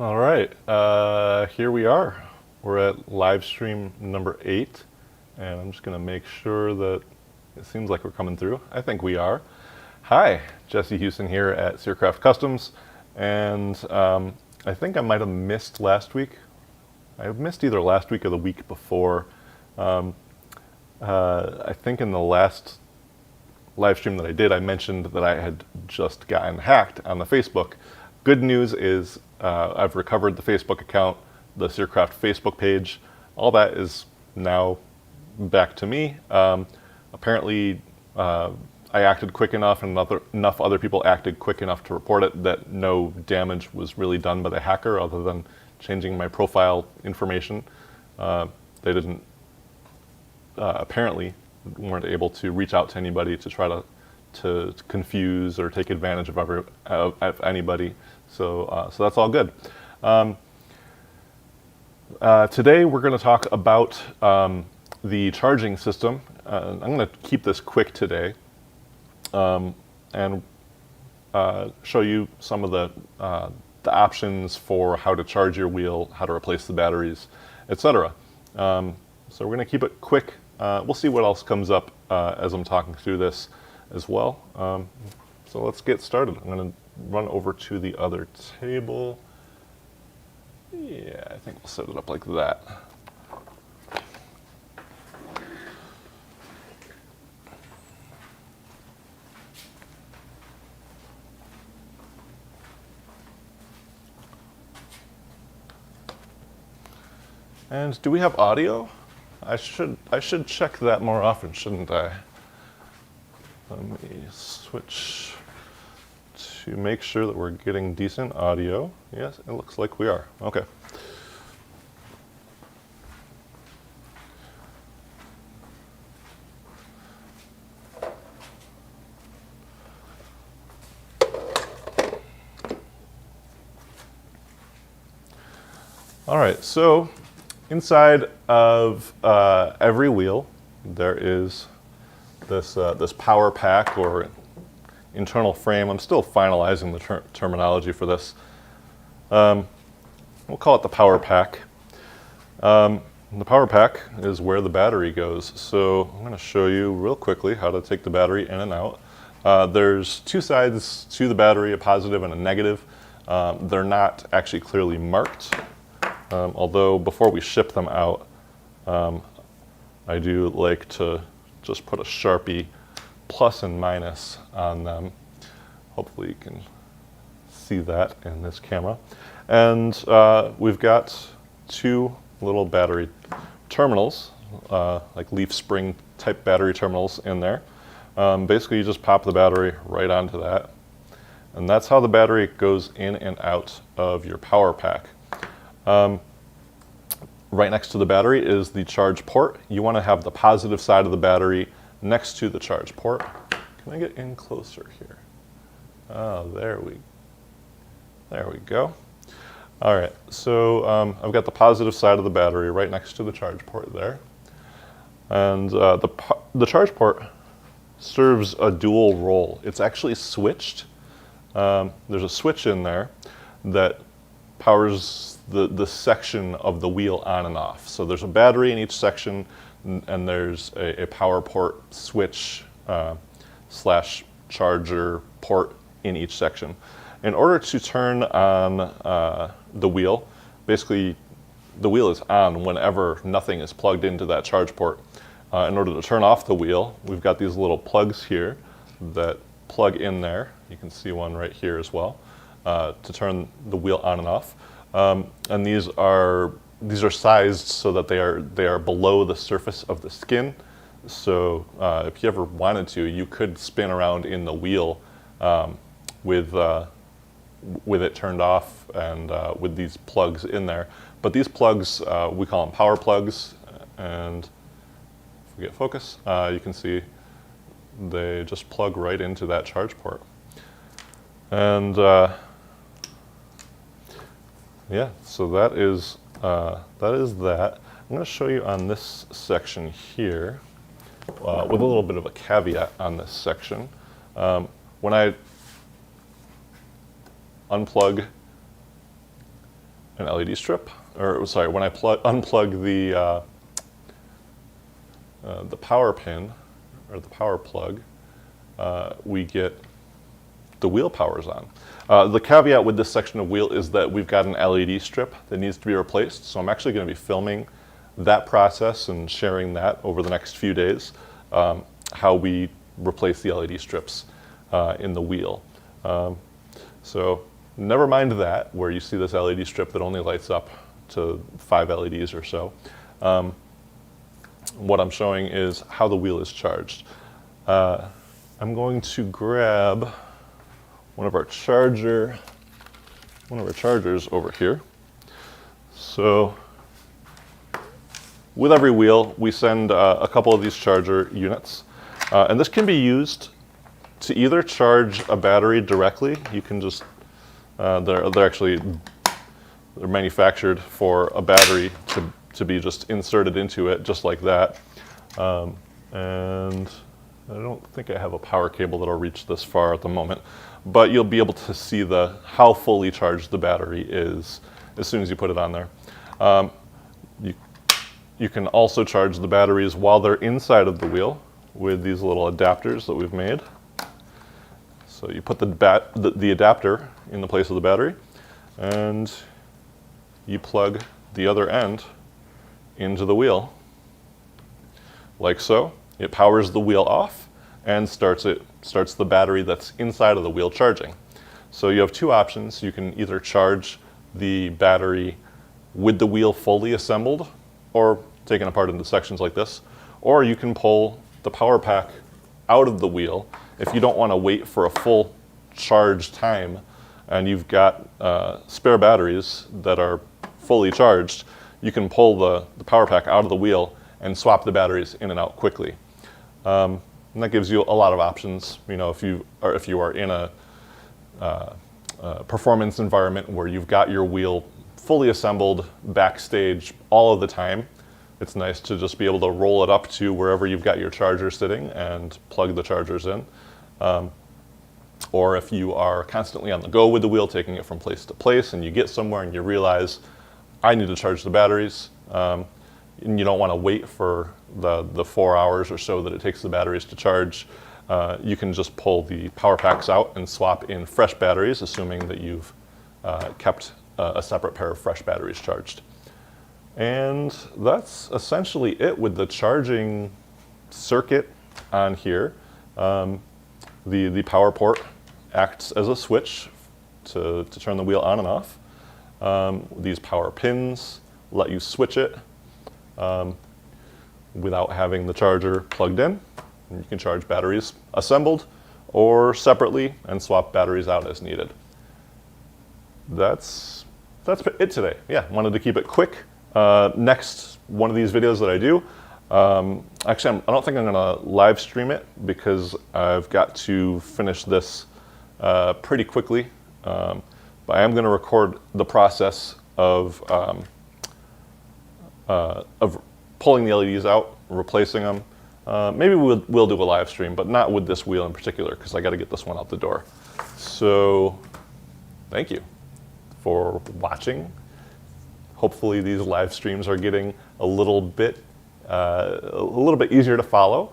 All right, here we are. We're at Livestream number 8, and I'm just going to make sure that it seems like we're coming through. I think we are. Hi, Jesse Houston here at CyrCraft Customs, and I think I might have missed last week. I missed either last week or the week before. I think in the last live stream that I did, I mentioned that I had just gotten hacked on the Facebook. Good news is I've recovered the Facebook account, the CyrCraft Facebook page. All that is now back to me. Apparently, I acted quick enough, and enough other people acted quick enough to report it that no damage was really done by the hacker other than changing my profile information. They didn't, apparently, weren't able to reach out to anybody to try to confuse or take advantage of anybody. So that's all good. Today we're going to talk about the charging system. I'm going to keep this quick today and show you some of the options for how to charge your wheel, how to replace the batteries, etc. So we're going to keep it quick. We'll see what else comes up as I'm talking through this as well. So let's get started. I'm going to run over to the other table. Yeah, I think we'll set it up like that. And do we have audio? I should check that more often, shouldn't I? Let me switch to make sure that we're getting decent audio. Yes, it looks like we are. Okay. All right, so inside of every wheel, there is this power pack or internal frame. I'm still finalizing the terminology for this. We'll call it the power pack. The power pack is where the battery goes. So I'm going to show you real quickly how to take the battery in and out. There's two sides to the battery, a positive and a negative. They're not actually clearly marked. Although before we ship them out, I do like to just put a Sharpie plus and minus on them. Hopefully you can see that in this camera. And we've got two little battery terminals, like leaf spring type battery terminals in there. Basically you just pop the battery right onto that. And that's how the battery goes in and out of your power pack. Right next to the battery is the charge port. You want to have the positive side of the battery next to the charge port. Can I get in closer here? Oh, there we go. All right, so I've got the positive side of the battery right next to the charge port there. And the charge port serves a dual role. It's actually switched. There's a switch in there that powers the section of the wheel on and off. So there's a battery in each section, and there's a power port switch slash charger port in each section. In order to turn on the wheel, basically the wheel is on whenever nothing is plugged into that charge port. In order to turn off the wheel, we've got these little plugs here that plug in there. You can see one right here as well, to turn the wheel on and off. And these are sized so that they are below the surface of the skin. So if you ever wanted to, you could spin around in the wheel with it turned off and with these plugs in there. But these plugs, we call them power plugs, and if we get focus, you can see they just plug right into that charge port. And yeah, so that is that. I'm going to show you on this section here, with a little bit of a caveat on this section. When I unplug an LED strip, or sorry, when I unplug the power pin, or the power plug, we get the wheel powers on. The caveat with this section of wheel is that we've got an LED strip that needs to be replaced, so I'm actually going to be filming that process and sharing that over the next few days, how we replace the LED strips in the wheel. So never mind that, where you see this LED strip that only lights up to 5 LEDs or so. What I'm showing is how the wheel is charged. I'm going to grab one of our chargers over here. So with every wheel, we send a couple of these charger units. And this can be used to either charge a battery directly. You can just, they're manufactured for a battery to be just inserted into it, just like that. And I don't think I have a power cable that'll reach this far at the moment, but you'll be able to see how fully charged the battery is as soon as you put it on there. You can also charge the batteries while they're inside of the wheel with these little adapters that we've made. So you put the adapter in the place of the battery, and you plug the other end into the wheel, like so. It powers the wheel off and starts the battery that's inside of the wheel charging. So you have two options. You can either charge the battery with the wheel fully assembled, or taken apart into sections like this, or you can pull the power pack out of the wheel if you don't want to wait for a full charge time and you've got spare batteries that are fully charged. You can pull the power pack out of the wheel and swap the batteries in and out quickly. And that gives you a lot of options. You know, if you are in a performance environment where you've got your wheel fully assembled backstage all of the time, it's nice to just be able to roll it up to wherever you've got your charger sitting and plug the chargers in. Or if you are constantly on the go with the wheel, taking it from place to place, and you get somewhere and you realize, I need to charge the batteries, and you don't want to wait for the 4 hours or so that it takes the batteries to charge, you can just pull the power packs out and swap in fresh batteries, assuming that you've kept a separate pair of fresh batteries charged. And that's essentially it with the charging circuit on here. The power port acts as a switch to turn the wheel on and off. These power pins let you switch it without having the charger plugged in. And you can charge batteries assembled or separately and swap batteries out as needed. That's it today. Yeah, wanted to keep it quick. Next one of these videos that I do, actually I don't think I'm gonna live stream it because I've got to finish this pretty quickly, but I am gonna record the process of pulling the LEDs out, replacing them. Maybe we'll do a live stream, but not with this wheel in particular because I got to get this one out the door. So thank you for watching. Hopefully these live streams are getting a little bit easier to follow.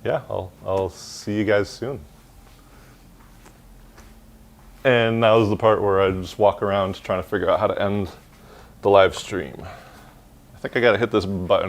Yeah, I'll see you guys soon. And now is the part where I just walk around trying to figure out how to end the live stream. I think I gotta hit this button.